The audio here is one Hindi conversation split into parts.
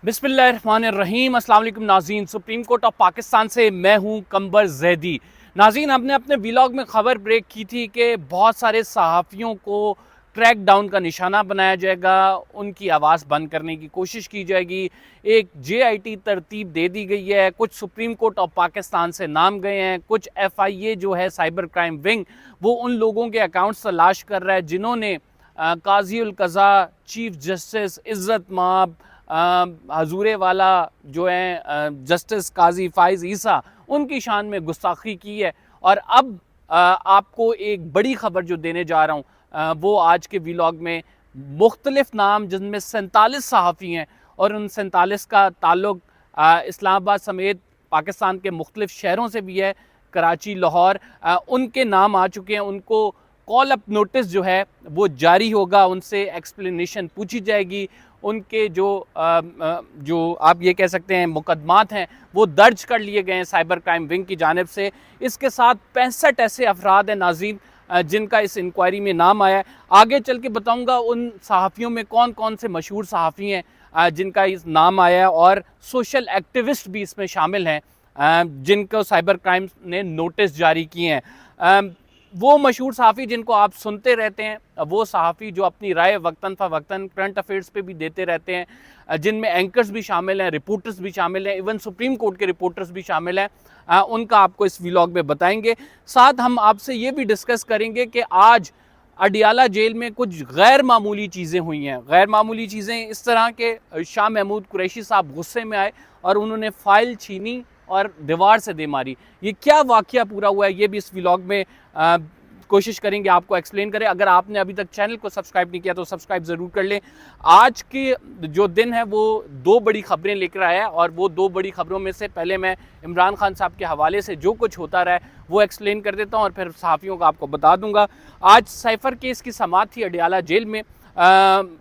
बिस्मिल्लाहिर्रहमानिर्रहीम। अस्सलाम वालेकुम नाज़रीन, सुप्रीम कोर्ट ऑफ पाकिस्तान से मैं हूं कंबर जैदी। नाज़रीन, हमने अपने व्लॉग में ख़बर ब्रेक की थी कि बहुत सारे सहाफ़ियों को ट्रैक डाउन का निशाना बनाया जाएगा, उनकी आवाज़ बंद करने की कोशिश की जाएगी। एक JIT तरतीब दे दी गई है, कुछ सुप्रीम कोर्ट ऑफ पाकिस्तान से नाम गए हैं, कुछ FIA जो है साइबर क्राइम विंग, वो उन लोगों के अकाउंट्स तलाश कर रहा है जिन्होंने काजी उल कज़ा, चीफ जस्टिस इज़्ज़त माब, हजूरे वाला जो है जस्टिस काजी फ़ाइज़ ईसा, उनकी शान में गुस्ताखी की है। और अब आपको एक बड़ी ख़बर जो देने जा रहा हूँ वो आज के व्लॉग में मुख्तलिफ़ नाम, जिनमें 47 सहाफ़ी हैं और उन 47 का ताल्लुक़ इस्लामाबाद समेत पाकिस्तान के मुख्तलिफ़ शहरों से भी है, कराची, लाहौर, उनके नाम आ चुके हैं। उनको कॉल अप नोटिस जो है वो जारी होगा, उनसे एक्सप्लेनेशन पूछी जाएगी, उनके जो आप ये कह सकते हैं मुकदमात हैं वो दर्ज कर लिए गए हैं साइबर क्राइम विंग की जानिब से। इसके साथ 65 ऐसे अफराद हैं नाज़रीन जिनका इस इंक्वायरी में नाम आया है। आगे चल के बताऊँगा उन सहाफ़ियों में कौन कौन से मशहूर सहाफ़ी हैं जिनका इस नाम आया है, और सोशल एक्टिविस्ट भी इसमें शामिल हैं जिनको साइबर क्राइम ने नोटिस जारी किए हैं। वो मशहूर सहाफ़ी जिनको आप सुनते रहते हैं, वो सहाफ़ी जो अपनी राय वक्तन फ़वक्तन करंट अफेयर्स पे भी देते रहते हैं, जिनमें एंकर्स भी शामिल हैं, रिपोर्टर्स भी शामिल हैं, इवन सुप्रीम कोर्ट के रिपोर्टर्स भी शामिल हैं। उनका आपको इस व्लॉग में बताएंगे। साथ हम आपसे ये भी डिस्कस करेंगे कि आज अडियाला जेल में कुछ गैर मामूली चीज़ें हुई हैं। गैर मामूली चीज़ें इस तरह के, शाह महमूद कुरैशी साहब गुस्से में आए और उन्होंने फ़ाइल छीनी और दीवार से दे मारी। ये क्या वाक़या पूरा हुआ है, ये भी इस व्लॉग में कोशिश करेंगे आपको एक्सप्लेन करें। अगर आपने अभी तक चैनल को सब्सक्राइब नहीं किया तो सब्सक्राइब ज़रूर कर लें। आज के जो दिन है वो दो बड़ी खबरें लेकर आया है, और वो दो बड़ी खबरों में से पहले मैं इमरान खान साहब के हवाले से जो कुछ होता रहा है वो एक्सप्लेन कर देता हूँ और फिर सहाफ़ियों का आपको बता दूँगा। आज साइफ़र केस की समाअत थी अडियाला जेल में।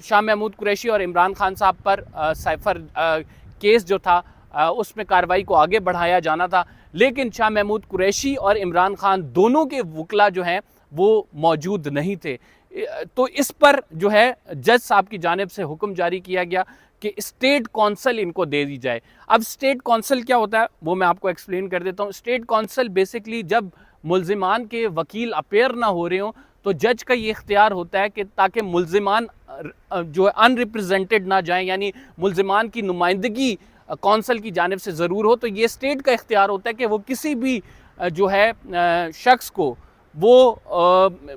शाह महमूद कुरैशी और इमरान खान साहब पर साइफ़र केस जो था उसमें कार्रवाई को आगे बढ़ाया जाना था, लेकिन शाह महमूद कुरैशी और इमरान खान दोनों के वकला जो हैं वो मौजूद नहीं थे। तो इस पर जो है जज साहब की जानिब से हुक्म जारी किया गया कि स्टेट कौंसल इनको दे दी जाए। अब स्टेट कौंसल क्या होता है वो मैं आपको एक्सप्लेन कर देता हूँ। स्टेट कौंसल बेसिकली जब मुल्जिमान के वकील अपेयर ना हो रहे हों तो जज का ये इख्तियार होता है कि ताकि मुल्जिमान जो है अनरिप्रेजेंटेड ना जाएं, यानी मुल्जिमान की नुमाइंदगी कौंसल की जानिब से ज़रूर हो, तो ये स्टेट का इख्तियार होता है कि वो किसी भी जो है शख्स को वो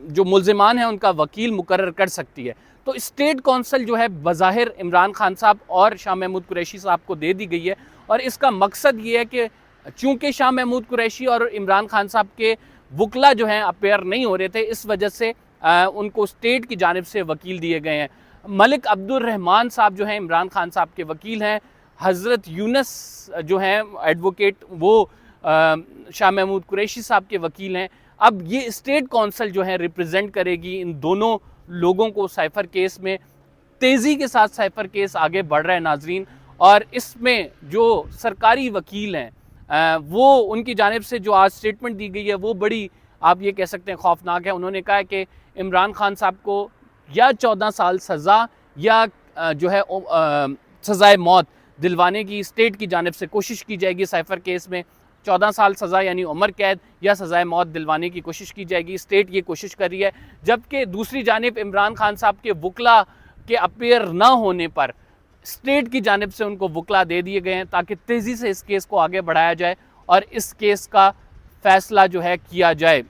जो मुल्जिमान हैं उनका वकील मुकर्रर कर सकती है। तो स्टेट कौंसल जो है बज़ाहिर इमरान खान साहब और शाह महमूद कुरैशी साहब को दे दी गई है, और इसका मकसद ये है कि चूँकि शाह महमूद कुरैशी और इमरान खान साहब के वकला जो हैं अपेयर नहीं हो रहे थे, इस वजह से उनको स्टेट की जानिब से वकील दिए गए हैं। मलिक अब्दुल रहमान साहब जो हैं इमरान खान साहब के वकील हैं, हज़रत यूनस जो हैं एडवोकेट वो शाह महमूद कुरैशी साहब के वकील हैं। अब ये स्टेट कौंसल जो है रिप्रेजेंट करेगी इन दोनों लोगों को साइफ़र केस में। तेज़ी के साथ साइफ़र केस आगे बढ़ रहा है नाजरीन, और इसमें जो सरकारी वकील हैं वो उनकी जानिब से जो आज स्टेटमेंट दी गई है वो बड़ी, आप ये कह सकते हैं, खौफनाक है। उन्होंने कहा है कि इमरान खान साहब को या 14 साल सज़ा या जो है सज़ाए मौत दिलवाने की स्टेट की जानिब से कोशिश की जाएगी। साइफ़र केस में 14 साल सज़ा यानी उम्र कैद या सज़ाए मौत दिलवाने की कोशिश की जाएगी, स्टेट ये कोशिश कर रही है। जबकि दूसरी जानिब इमरान खान साहब के वकला के अपेयर ना होने पर स्टेट की जानिब से उनको वकला दे दिए गए हैं ताकि तेज़ी से इस केस को आगे बढ़ाया जाए और इस केस का फ़ैसला जो है किया जाए।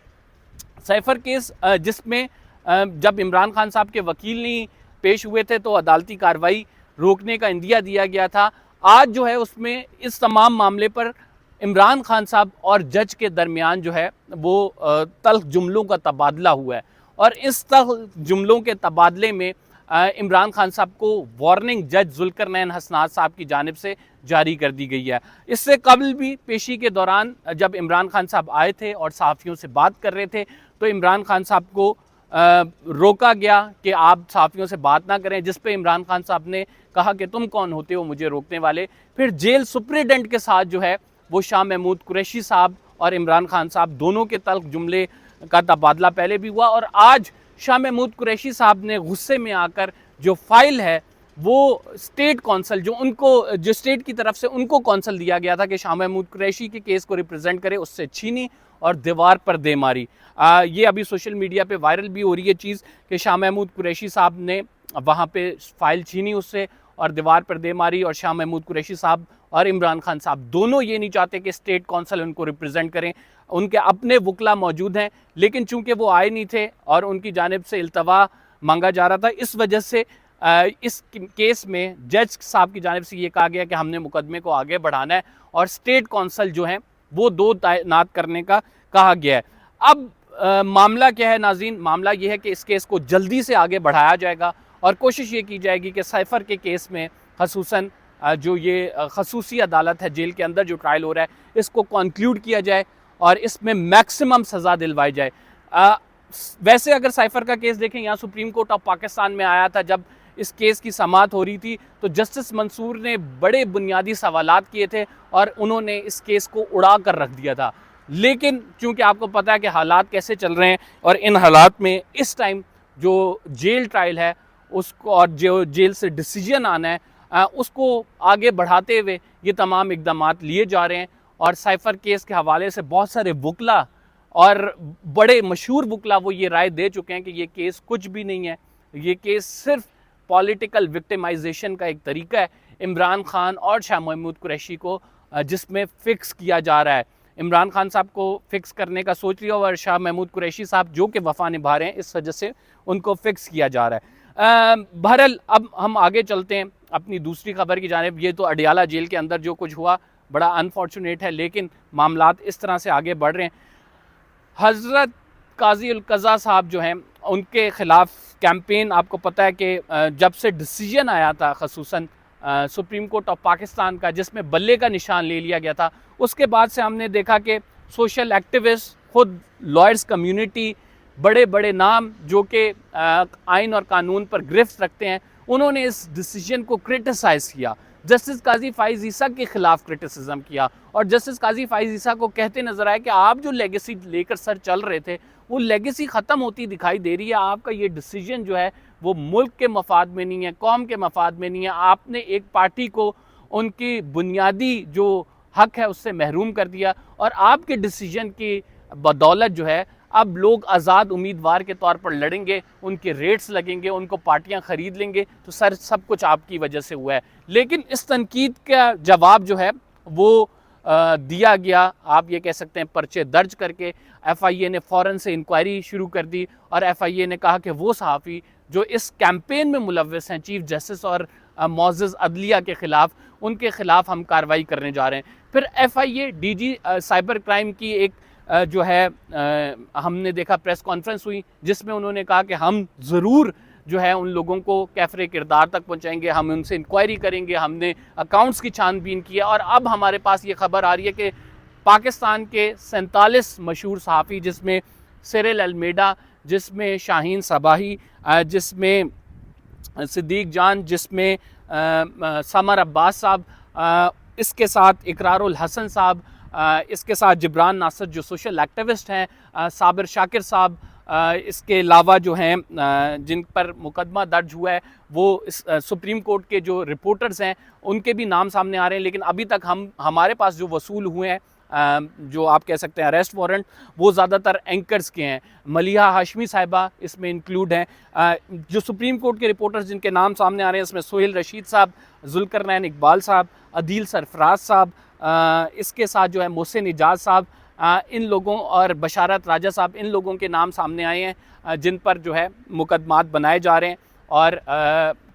साइफ़र केस जिसमें जब इमरान खान साहब के वकील नहीं पेश हुए थे तो अदालती कार्रवाई रोकने का इंदिया दिया गया था। आज जो है उसमें इस तमाम मामले पर इमरान खान साहब और जज के दरमियान जो है वो तल्ख जुमलों का तबादला हुआ है, और इस तल्ख जुमलों के तबादले में इमरान खान साहब को वार्निंग जज जुल्करनैन हसनात साहब की जानिब से जारी कर दी गई है। इससे कबल भी पेशी के दौरान जब इमरान खान साहब आए थे और सहाफ़ियों से बात कर रहे थे तो इमरान खान साहब को रोका गया कि आप सहाफ़ियों से बात ना करें, जिस पे इमरान खान साहब ने कहा कि तुम कौन होते हो मुझे रोकने वाले। फिर जेल सुपरिटेंडेंट के साथ जो है वो शाह महमूद कुरैशी साहब और इमरान खान साहब दोनों के तल्ख जुमले का तबादला पहले भी हुआ, और आज शाह महमूद कुरैशी साहब ने गुस्से में आकर जो फाइल है वो स्टेट कौंसल जो स्टेट की तरफ से उनको कौंसल दिया गया था कि शाह महमूद कुरैशी के केस को रिप्रेजेंट करे, उससे छीनी और दीवार पर दे मारी। ये अभी सोशल मीडिया पे वायरल भी हो रही है चीज़ कि शाह महमूद कुरैशी साहब ने वहाँ पे फाइल छीनी उससे और दीवार पर दे मारी, और शाह महमूद कुरैशी साहब और इमरान खान साहब दोनों ये नहीं चाहते कि स्टेट कौंसल उनको रिप्रेजेंट करें। उनके अपने वकला मौजूद हैं, लेकिन चूंकि वो आए नहीं थे और उनकी जानिब से इल्तवा मांगा जा रहा था, इस वजह से इस केस में जज साहब की जानिब से ये कहा गया कि हमने मुकदमे को आगे बढ़ाना है और स्टेट कौंसल जो हैं वो 2 तैनात करने का कहा गया है। अब मामला क्या है नाज़रीन? मामला ये है कि इस केस को जल्दी से आगे बढ़ाया जाएगा और कोशिश ये की जाएगी कि साइफ़र के केस में खसूसन जो ये खसूसी अदालत है, जेल के अंदर जो ट्रायल हो रहा है, इसको कॉन्क्लूड किया जाए और इसमें मैक्सिमम सज़ा दिलवाई जाए। वैसे अगर साइफ़र का केस देखें, यहाँ सुप्रीम कोर्ट ऑफ पाकिस्तान में आया था, जब इस केस की समाअत हो रही थी तो जस्टिस मंसूर ने बड़े बुनियादी सवालात किए थे और उन्होंने इस केस को उड़ा कर रख दिया था। लेकिन चूंकि आपको पता है कि हालात कैसे चल रहे हैं और इन हालात में इस टाइम जो जेल ट्रायल है उसको और जो जेल से डिसीजन आना है उसको आगे बढ़ाते हुए ये तमाम इकदामात लिए जा रहे हैं। और साइफ़र केस के हवाले से बहुत सारे वकला और बड़े मशहूर वकला वो ये राय दे चुके हैं कि ये केस कुछ भी नहीं है, ये केस सिर्फ पॉलिटिकल विक्टिमाइजेशन का एक तरीका है इमरान खान और शाह महमूद कुरैशी को, जिसमें फ़िक्स किया जा रहा है। इमरान खान साहब को फ़िक्स करने का सोच लिया और शाह महमूद कुरैशी साहब जो कि वफ़ा निभा रहे हैं, इस वजह से उनको फ़िक्स किया जा रहा है। बहरहाल अब हम आगे चलते हैं अपनी दूसरी खबर की जानिब। ये तो अडियाला जेल के अंदर जो कुछ हुआ बड़ा अनफॉर्चुनेट है, लेकिन मामलात इस तरह से आगे बढ़ रहे हैं। हज़रत काजी उल कज़ा साहब जो हैं उनके ख़िलाफ़ कैंपेन, आपको पता है कि जब से डिसीजन आया था खसूसन सुप्रीम कोर्ट ऑफ पाकिस्तान का, जिसमें बल्ले का निशान ले लिया गया था, उसके बाद से हमने देखा कि सोशल एक्टिविस्ट, खुद लॉयर्स कम्युनिटी, बड़े बड़े नाम जो कि आइन और कानून पर गिरफ्त रखते हैं, उन्होंने इस डिसीजन को क्रिटिसाइज़ किया। जस्टिस काजी फ़ाइज़ ईसा के ख़िलाफ़ क्रिटिसिज्म किया और जस्टिस काजी फ़ाइज़ ईसा को कहते नज़र आए कि आप जो लेगेसी लेकर सर चल रहे थे वो लेगेसी ख़त्म होती दिखाई दे रही है। आपका ये डिसीजन जो है वो मुल्क के मफाद में नहीं है, कौम के मफाद में नहीं है। आपने एक पार्टी को उनकी बुनियादी जो हक है उससे महरूम कर दिया और आपके डिसीजन की बदौलत जो है अब लोग आज़ाद उम्मीदवार के तौर पर लड़ेंगे, उनके रेट्स लगेंगे, उनको पार्टियां ख़रीद लेंगे, तो सर सब कुछ आपकी वजह से हुआ है। लेकिन इस तनकीद का जवाब जो है वो दिया गया, आप ये कह सकते हैं पर्चे दर्ज करके। FIA ने फ़ौरन से इंक्वायरी शुरू कर दी और FIA ने कहा कि वो सहाफ़ी जो इस कैंपेन में मुलव्वस हैं चीफ जस्टिस और मोअज़्ज़ज़ अदलिया के ख़िलाफ़, उनके ख़िलाफ़ हम कार्रवाई करने जा रहे हैं। फिर FIA DG साइबर क्राइम की एक जो है हमने देखा प्रेस कॉन्फ्रेंस हुई जिसमें उन्होंने कहा कि हम ज़रूर जो है उन लोगों को कैफ़रे किरदार तक पहुंचाएंगे, हम उनसे इंक्वायरी करेंगे, हमने अकाउंट्स की छानबीन की है। और अब हमारे पास ये खबर आ रही है कि पाकिस्तान के 47 मशहूर सहाफ़ी, जिसमें सिरिल अलमेडा, जिसमें शाहीन सबाही, जिसमें सिद्दीक जान, जिसमें समर अब्बास साहब, इसके साथ इकरारुल हसन साहब, इसके साथ जिब्रान नासर जो सोशल एक्टिविस्ट हैं, साबिर शाकिर साहब, इसके अलावा जो हैं जिन पर मुकदमा दर्ज हुआ है वो इस सुप्रीम कोर्ट के जो रिपोर्टर्स हैं उनके भी नाम सामने आ रहे हैं। लेकिन अभी तक हमारे पास जो वसूल हुए हैं जो आप कह सकते हैं अरेस्ट वारंट, वो ज़्यादातर एंकर्स के हैं। मलिहा हाशमी साहिबा इसमें इंक्लूड हैं। जो सुप्रीम कोर्ट के रिपोर्टर्स जिनके नाम सामने आ रहे हैं इसमें सोहेल रशीद साहब, जुल्करनैन इकबाल साहब, अदील सरफराज साहब, इसके साथ जो है मोहसिन इजाज़ साहब, इन लोगों और बशारत राजा साहब, इन लोगों के नाम सामने आए हैं जिन पर जो है मुकदमात बनाए जा रहे हैं। और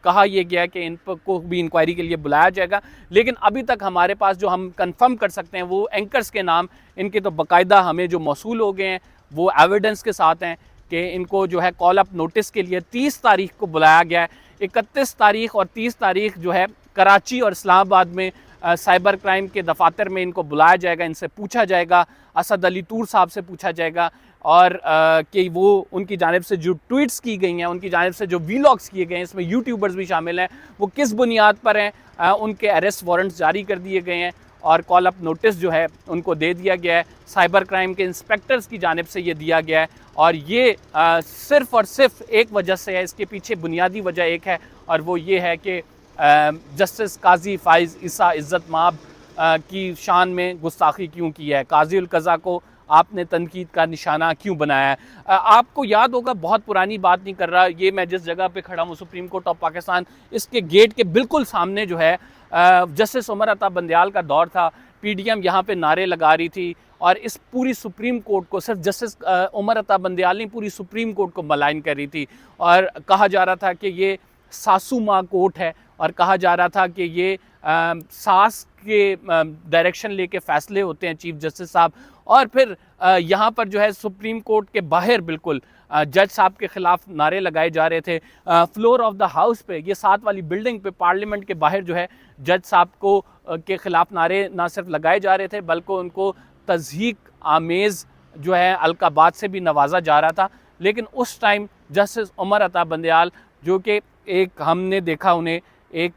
कहा यह गया कि इन पर को भी इंक्वायरी के लिए बुलाया जाएगा। लेकिन अभी तक हमारे पास जो हम कंफर्म कर सकते हैं वो एंकर्स के नाम, इनके तो बाकायदा हमें जो मौसूल हो गए हैं वो एविडेंस के साथ हैं कि इनको जो है कॉल अप नोटिस के लिए 30 तारीख को बुलाया गया है। 31 तारीख और 30 तारीख जो है कराची और इस्लामाबाद में साइबर क्राइम के दफातर में इनको बुलाया जाएगा, इनसे पूछा जाएगा, असद अली तूर साहब से पूछा जाएगा और कि वो उनकी जानिब से जो ट्वीट्स की गई हैं, उनकी जानिब से जो वीलॉग्स किए गए हैं, इसमें यूट्यूबर्स भी शामिल हैं, वो किस बुनियाद पर हैं। उनके अरेस्ट वारंट्स जारी कर दिए गए हैं और कॉल अप नोटिस जो है उनको दे दिया गया है। साइबर क्राइम के इंस्पेक्टर्स की जानिब से ये दिया गया है और ये सिर्फ़ और सिर्फ एक वजह से है, इसके पीछे बुनियादी वजह एक है और वो ये है कि जस्टिस काजी फ़ाइज़ ईसा इज़्ज़त माब की शान में गुस्ताखी क्यों की है, काजी उल कज़ा को आपने तनकीद का निशाना क्यों बनाया है। आपको याद होगा, बहुत पुरानी बात नहीं कर रहा, ये मैं जिस जगह पे खड़ा हूँ सुप्रीम कोर्ट ऑफ पाकिस्तान, इसके गेट के बिल्कुल सामने जो है जस्टिस उमर अता बंदयाल का दौर था। पीडीएम यहाँ पे नारे लगा रही थी और इस पूरी सुप्रीम कोर्ट को, सिर्फ जस्टिस उमर अता बंदयाल नहीं, पूरी सुप्रीम कोर्ट को मलाइन कर रही थी और कहा जा रहा था कि ये सासू माँ कोर्ट है और कहा जा रहा था कि ये सास के डायरेक्शन लेके फ़ैसले होते हैं चीफ जस्टिस साहब। और फिर यहाँ पर जो है सुप्रीम कोर्ट के बाहर बिल्कुल जज साहब के ख़िलाफ़ नारे लगाए जा रहे थे। फ्लोर ऑफ द हाउस पे, ये 7 वाली बिल्डिंग पे, पार्लियामेंट के बाहर जो है जज साहब को के ख़िलाफ़ नारे ना सिर्फ लगाए जा रहे थे बल्कि उनको तज़हीक आमेज़ जो है अलकाबात से भी नवाजा जा रहा था। लेकिन उस टाइम जस्टिस उमर अता बंदयाल, जो कि एक हमने देखा उन्हें एक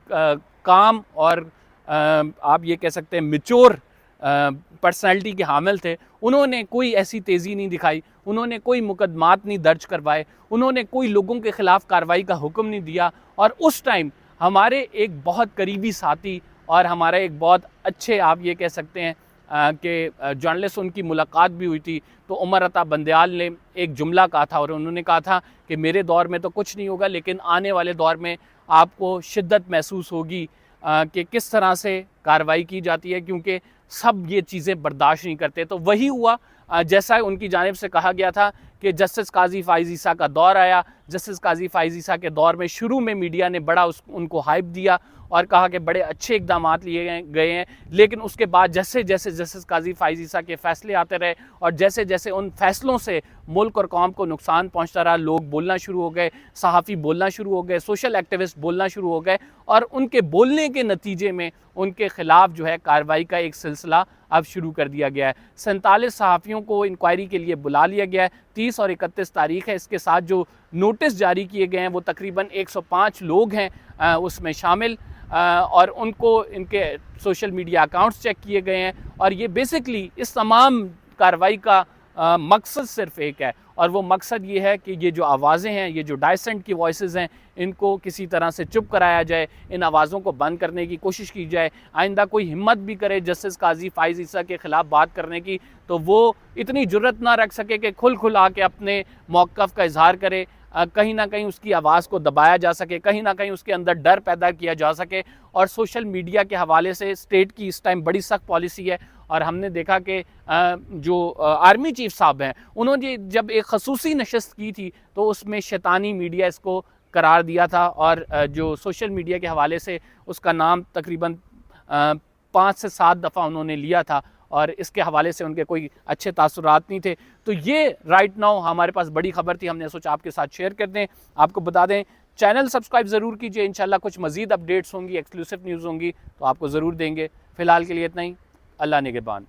काम और आप ये कह सकते हैं मैच्योर पर्सनैलिटी के हामिल थे, उन्होंने कोई ऐसी तेज़ी नहीं दिखाई, उन्होंने कोई मुकदमात नहीं दर्ज करवाए, उन्होंने कोई लोगों के ख़िलाफ़ कार्रवाई का हुक्म नहीं दिया। और उस टाइम हमारे एक बहुत करीबी साथी और हमारे एक बहुत अच्छे, आप ये कह सकते हैं कि जर्नलिस्ट, उनकी मुलाकात भी हुई थी। तो उमर अता बंदयाल ने एक जुमला कहा था और उन्होंने कहा था कि मेरे दौर में तो कुछ नहीं होगा, लेकिन आने वाले दौर में आपको शिद्दत महसूस होगी कि किस तरह से कार्रवाई की जाती है, क्योंकि सब ये चीज़ें बर्दाश्त नहीं करते। तो वही हुआ जैसा उनकी जानिब से कहा गया था कि जस्टिस काजी फ़ाइज़ ईसा का दौर आया। जस्टिस काजी फ़ाइज़ ईसा के दौर में शुरू में मीडिया ने बड़ा उनको हाइप दिया और कहा कि बड़े अच्छे इक़दामात लिए गए हैं, लेकिन उसके बाद जैसे जैसे जस्टिस काजी फ़ाइज़ ईसा के फ़ैसले आते रहे और जैसे जैसे उन फ़ैसलों से मुल्क और कौम को नुकसान पहुंचता रहा, लोग बोलना शुरू हो गए, सहाफ़ी बोलना शुरू हो गए, सोशल एक्टिविस्ट बोलना शुरू हो गए और उनके बोलने के नतीजे में उनके ख़िलाफ़ जो है कार्रवाई का एक सिलसिला अब शुरू कर दिया गया है। 47 सहाफ़ियों को इंक्वायरी के लिए बुला लिया गया है। 30 और 31 तारीख है। इसके साथ जो नोटिस जारी किए गए हैं वो तकरीबन 105 लोग हैं उसमें शामिल, और उनको इनके सोशल मीडिया अकाउंट्स चेक किए गए हैं। और ये बेसिकली इस तमाम कार्रवाई का मकसद सिर्फ एक है और वो मकसद ये है कि ये जो आवाज़ें हैं, ये जो डाइसेंट की वॉइसेस हैं, इनको किसी तरह से चुप कराया जाए, इन आवाज़ों को बंद करने की कोशिश की जाए। आइंदा कोई हिम्मत भी करे जस्टिस काजी फ़ाइज़ ईसा के ख़िलाफ़ बात करने की, तो वो इतनी जुर्रत ना रख सके कि खुल आके अपने मौक़िफ़ का इजहार करे। कहीं ना कहीं उसकी आवाज़ को दबाया जा सके, कहीं ना कहीं उसके अंदर डर पैदा किया जा सके। और सोशल मीडिया के हवाले से स्टेट की इस टाइम बड़ी सख्त पॉलिसी है और हमने देखा कि जो आर्मी चीफ साहब हैं, उन्होंने जब एक खसूसी नशस्त की थी तो उसमें शैतानी मीडिया इसको करार दिया था और जो सोशल मीडिया के हवाले से उसका नाम तकरीबन 5 से 7 दफ़ा उन्होंने लिया था और इसके हवाले से उनके कोई अच्छे तासुरात नहीं थे। तो ये राइट नाउ हमारे पास बड़ी खबर थी, हमने सोचा आपके साथ शेयर कर दें, आपको बता दें। चैनल सब्सक्राइब ज़रूर कीजिए, इंशाल्लाह कुछ मज़ीद अपडेट्स होंगी, एक्सक्लूसिव न्यूज़ होंगी तो आपको ज़रूर देंगे। फ़िलहाल के लिए इतना ही। अल्लाह निगहबान।